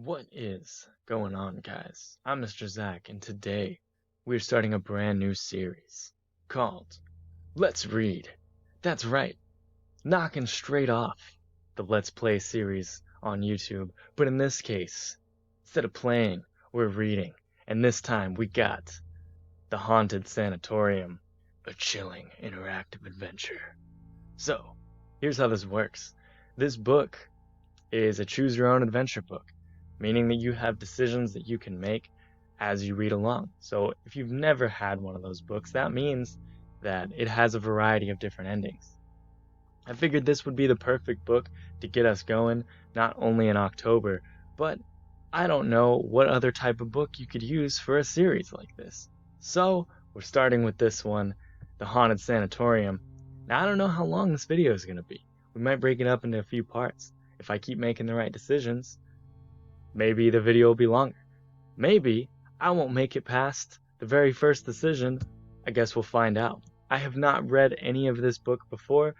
What is going on, guys? I'm Mr. Zach, and today we're starting a brand new series called Let's Read. That's right, knocking straight off the Let's Play series on YouTube, but in this case, instead of playing, we're reading, and this time we got The Haunted Sanatorium, a chilling interactive adventure. So, here's how this works. This book is a choose your own adventure book, meaning that you have decisions that you can make as you read along. So if you've never had one of those books, that means that it has a variety of different endings. I figured this would be the perfect book to get us going, not only in October, but I don't know what other type of book you could use for a series like this. So we're starting with this one, The Haunted Sanatorium. Now I don't know how long this video is going to be. We might break it up into a few parts. If I keep making the right decisions, maybe the video will be longer. Maybe I won't make it past the very first decision. I guess we'll find out. I have not read any of this book before,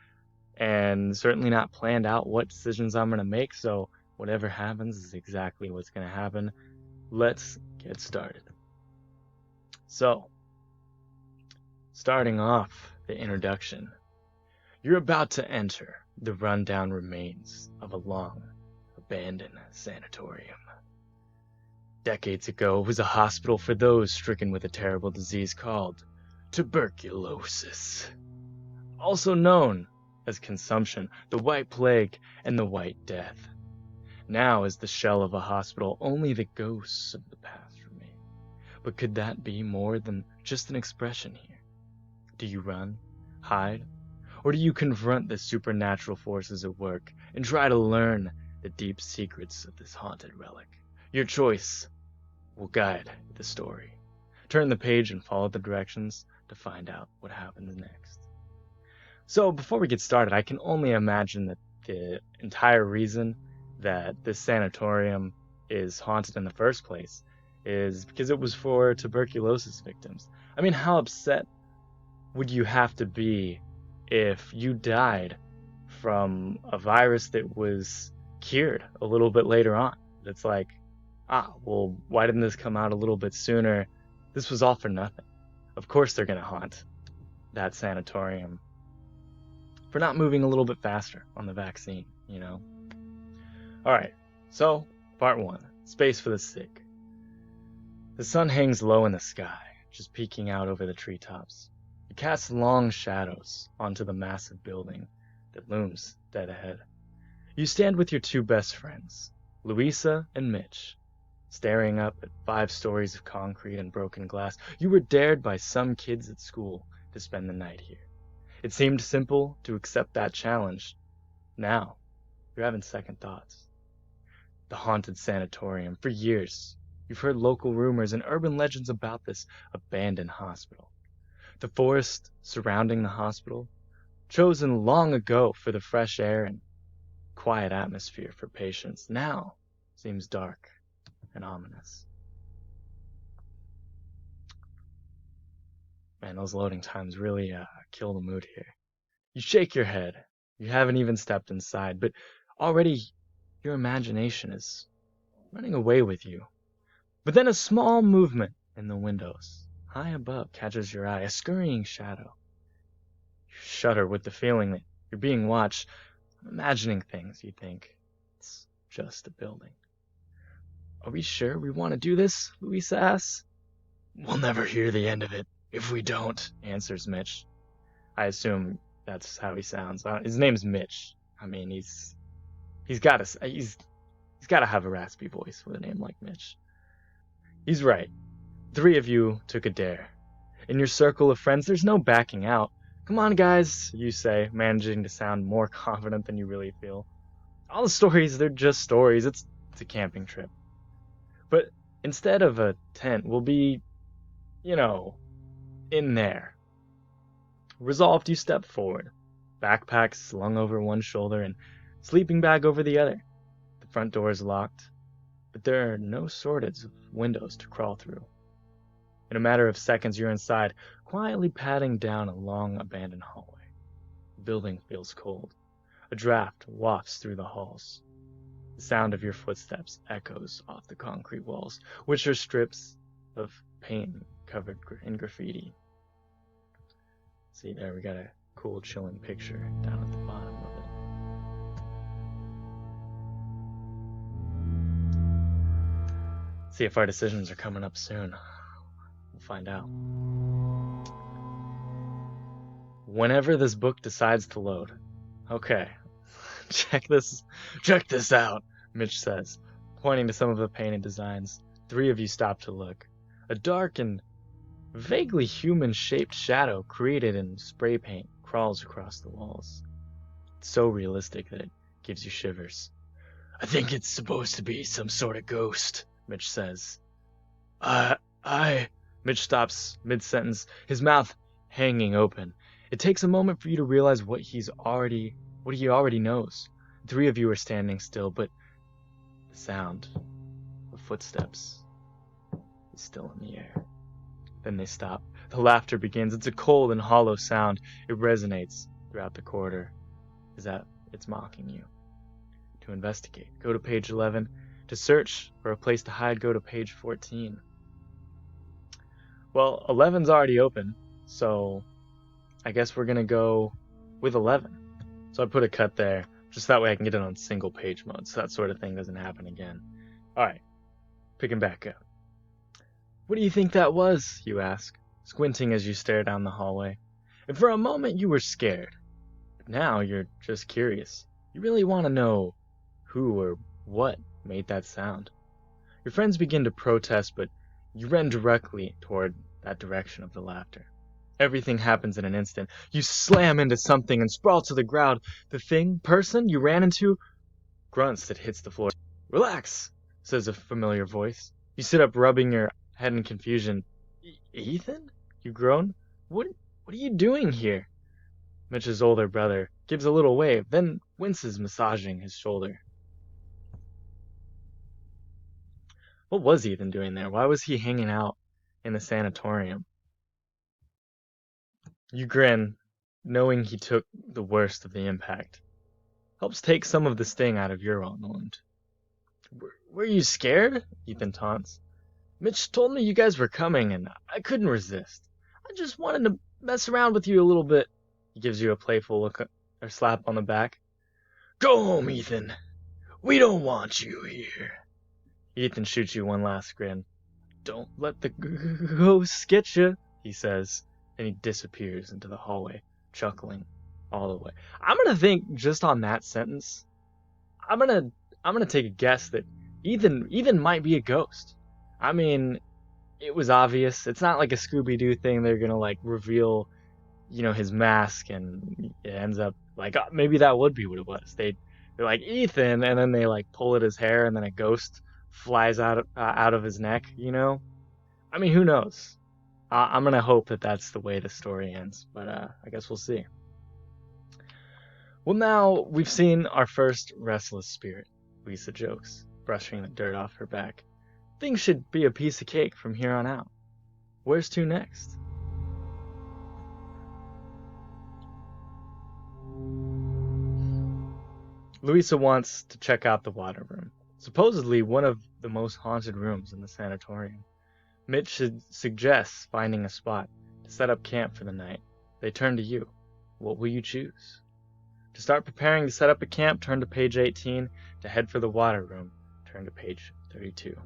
and certainly not planned out what decisions I'm going to make, so whatever happens is exactly what's going to happen. Let's get started. So, starting off the introduction, you're about to enter the rundown remains of a long abandoned sanatorium. Decades ago, it was a hospital for those stricken with a terrible disease called tuberculosis, also known as consumption, the White Plague, and the White Death. Now, as the shell of a hospital, only the ghosts of the past remain. But could that be more than just an expression here? Do you run, hide, or do you confront the supernatural forces at work and try to learn the deep secrets of this haunted relic? Your choice will guide the story. Turn the page and follow the directions to find out what happens next. So before we get started, I can only imagine that the entire reason that this sanatorium is haunted in the first place is because it was for tuberculosis victims. I mean, how upset would you have to be if you died from a virus that was cured a little bit later on? It's like, well, why didn't this come out a little bit sooner? This was all for nothing. Of course they're going to haunt that sanatorium for not moving a little bit faster on the vaccine, you know? Alright, so, part 1, Space for the Sick. The sun hangs low in the sky, just peeking out over the treetops. It casts long shadows onto the massive building that looms dead ahead. You stand with your two best friends, Louisa and Mitch, staring up at 5 stories of concrete and broken glass. You were dared by some kids at school to spend the night here. It seemed simple to accept that challenge. Now, you're having second thoughts. The Haunted Sanatorium. For years, you've heard local rumors and urban legends about this abandoned hospital. The forest surrounding the hospital, chosen long ago for the fresh air and quiet atmosphere for patients, now seems dark and ominous. Man, those loading times really kill the mood here. You shake your head. You haven't even stepped inside, but already your imagination is running away with you. But then a small movement in the windows, high above, catches your eye, a scurrying shadow. You shudder with the feeling that you're being watched. I'm imagining things, you think. It's just a building. Are we sure we want to do this? Louisa asks. We'll never hear the end of it if we don't, answers Mitch. I assume that's how he sounds. His name's Mitch. I mean, he's got to have a raspy voice with a name like Mitch. He's right. 3 of you took a dare. In your circle of friends, there's no backing out. Come on, guys, you say, managing to sound more confident than you really feel. All the stories, they're just stories. It's a camping trip. But instead of a tent, we'll be, in there. Resolved, you step forward, backpack slung over one shoulder and sleeping bag over the other. The front door is locked, but there are no shortage of windows to crawl through. In a matter of seconds, you're inside, quietly padding down a long abandoned hallway. The building feels cold. A draft wafts through the halls. The sound of your footsteps echoes off the concrete walls, which are strips of paint covered in graffiti. See there, we got a cool chilling picture down at the bottom of it. See if our decisions are coming up soon. We'll find out. Whenever this book decides to load. Okay. Check this out, Mitch says, pointing to some of the painted designs. 3 of you stop to look. A dark and vaguely human-shaped shadow created in spray paint crawls across the walls. It's so realistic that it gives you shivers. I think it's supposed to be some sort of ghost, Mitch says. Mitch stops mid-sentence, his mouth hanging open. It takes a moment for you to realize what he already knows. 3 of you are standing still, but the sound of footsteps is still in the air. Then they stop. The laughter begins. It's a cold and hollow sound. It resonates throughout the corridor. It's mocking you. To investigate, go to page 11. To search for a place to hide, go to page 14. Well, 11's already open, so I guess we're going to go with 11. So I put a cut there, just that way I can get it on single page mode, so that sort of thing doesn't happen again. Alright, picking back up. What do you think that was, you ask, squinting as you stare down the hallway. And for a moment you were scared. But now you're just curious. You really want to know who or what made that sound. Your friends begin to protest, but you run directly toward that direction of the laughter. Everything happens in an instant. You slam into something and sprawl to the ground. The person you ran into, grunts that hits the floor. Relax, says a familiar voice. You sit up, rubbing your head in confusion. Ethan? You groan. What are you doing here? Mitch's older brother gives a little wave, then winces, massaging his shoulder. What was Ethan doing there? Why was he hanging out in the sanatorium? You grin, knowing he took the worst of the impact. Helps take some of the sting out of your own wound. Were you scared? Ethan taunts. Mitch told me you guys were coming, and I couldn't resist. I just wanted to mess around with you a little bit. He gives you a playful look or slap on the back. Go home, Ethan. We don't want you here. Ethan shoots you one last grin. Don't let the ghosts get you, he says. And he disappears into the hallway, chuckling all the way. I'm gonna think just on that sentence. I'm gonna take a guess that Ethan might be a ghost. I mean, it was obvious. It's not like a Scooby-Doo thing. They're gonna like reveal, his mask, and it ends up like maybe that would be what it was. They're like Ethan, and then they like pull at his hair, and then a ghost flies out of his neck. I mean, who knows? I'm gonna hope that that's the way the story ends, but I guess we'll see. Well, now we've seen our first restless spirit, Lisa jokes, brushing the dirt off her back. Things should be a piece of cake from here on out. Where's to next? Louisa wants to check out the water room, supposedly one of the most haunted rooms in the sanatorium. Mitch suggests finding a spot to set up camp for the night. They turn to you. What will you choose? To start preparing to set up a camp, turn to page 18. To head for the water room, turn to page 32.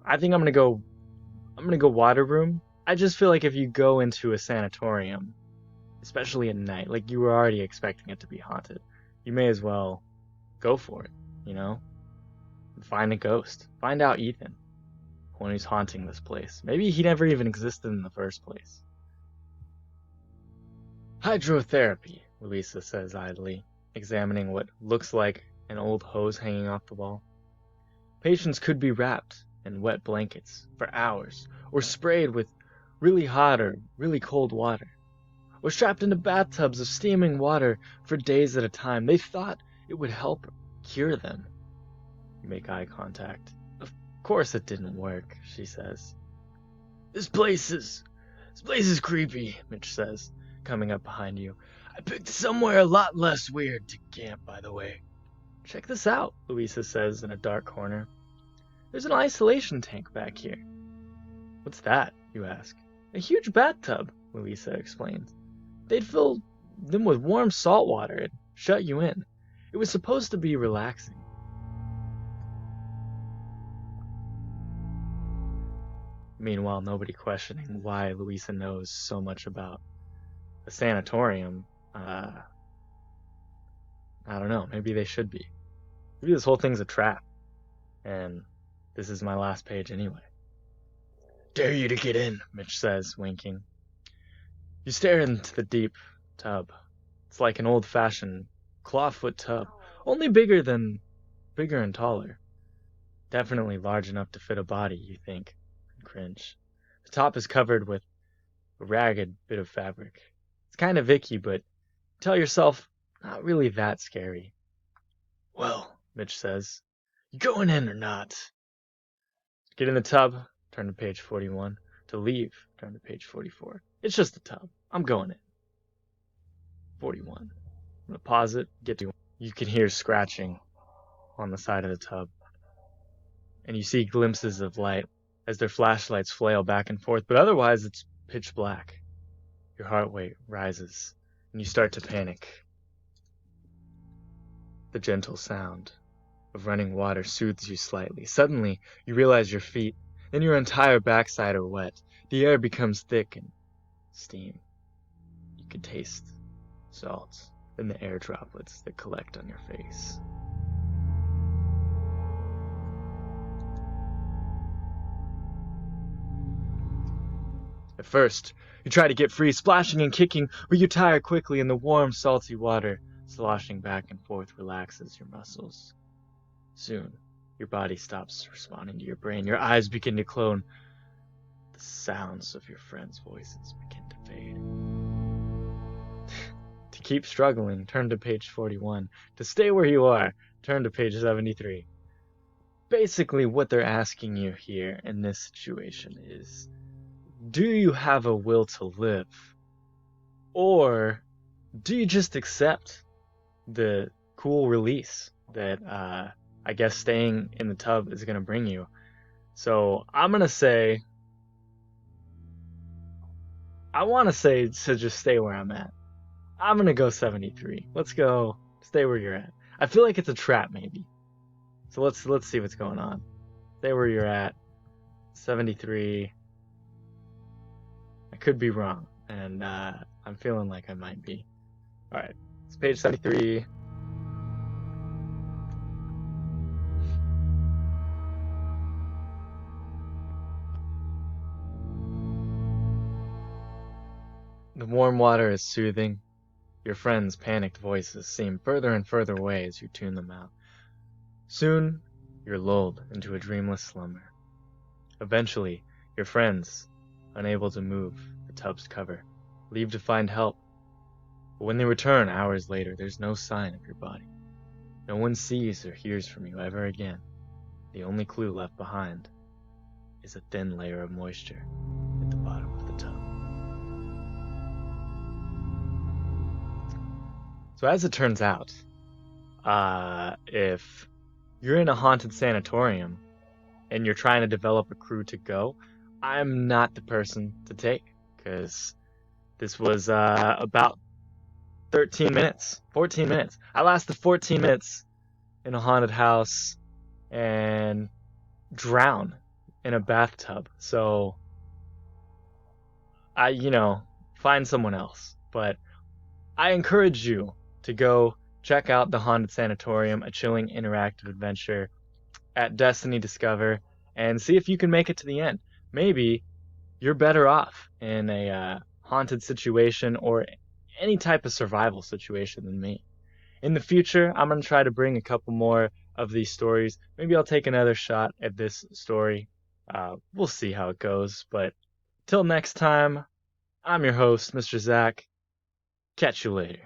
I think I'm gonna go water room. I just feel like if you go into a sanatorium, especially at night, like you were already expecting it to be haunted, you may as well go for it, Find a ghost. Find out Ethan, one who's haunting this place. Maybe he never even existed in the first place. Hydrotherapy, Louisa says idly, examining what looks like an old hose hanging off the wall. Patients could be wrapped in wet blankets for hours, or sprayed with really hot or really cold water, or strapped into bathtubs of steaming water for days at a time. They thought it would help cure them. You make eye contact. Of course it didn't work, she says. This place is creepy, Mitch says, coming up behind you. I picked somewhere a lot less weird to camp, by the way. Check this out, Louisa says in a dark corner. There's an isolation tank back here. What's that, you ask? A huge bathtub, Louisa explains. They'd fill them with warm salt water and shut you in. It was supposed to be relaxing. Meanwhile, nobody questioning why Louisa knows so much about the sanatorium. I don't know, maybe they should be. Maybe this whole thing's a trap. And this is my last page anyway. Dare you to get in, Mitch says, winking. You stare into the deep tub. It's like an old-fashioned clawfoot tub, only bigger and taller. Definitely large enough to fit a body, you think, and cringe. The top is covered with a ragged bit of fabric. It's kind of icky, but tell yourself, not really that scary. Well, Mitch says, you going in or not? Get in the tub, turn to page 41. To leave, turn to page 44. It's just a tub. I'm going in. 41. I'm going to pause it, get to. You can hear scratching on the side of the tub. And you see glimpses of light as their flashlights flail back and forth, but otherwise it's pitch black. Your heart rate rises, and you start to panic. The gentle sound of running water soothes you slightly. Suddenly, you realize your feet, then your entire backside are wet. The air becomes thick and steam. You can taste salt and the air droplets that collect on your face. At first, you try to get free, splashing and kicking, but you tire quickly and the warm, salty water sloshing back and forth relaxes your muscles. Soon, your body stops responding to your brain. Your eyes begin to close. The sounds of your friends' voices begin to fade. To keep struggling, turn to page 41. To stay where you are, turn to page 73. Basically, what they're asking you here in this situation is, do you have a will to live? Or do you just accept the cool release that I guess staying in the tub is going to bring you? So I'm going to say, I want to say to just stay where I'm at. I'm going to go 73. Let's go stay where you're at. I feel like it's a trap maybe. So let's see what's going on. Stay where you're at. 73. I could be wrong, and I'm feeling like I might be. Alright, it's page 73. The warm water is soothing. Your friends' panicked voices seem further and further away as you tune them out. Soon, you're lulled into a dreamless slumber. Eventually, your friends, unable to move the tub's cover, leave to find help. But when they return hours later, there's no sign of your body. No one sees or hears from you ever again. The only clue left behind is a thin layer of moisture at the bottom of the tub. So as it turns out, if you're in a haunted sanatorium and you're trying to develop a crew to go, I'm not the person to take, because this was about 13 minutes, 14 minutes. I lasted 14 minutes in a haunted house and drown in a bathtub. So find someone else. But I encourage you to go check out the Haunted Sanatorium, a chilling interactive adventure at Destiny Discover, and see if you can make it to the end. Maybe you're better off in a haunted situation or any type of survival situation than me. In the future, I'm going to try to bring a couple more of these stories. Maybe I'll take another shot at this story. We'll see how it goes. But till next time, I'm your host, Mr. Zach. Catch you later.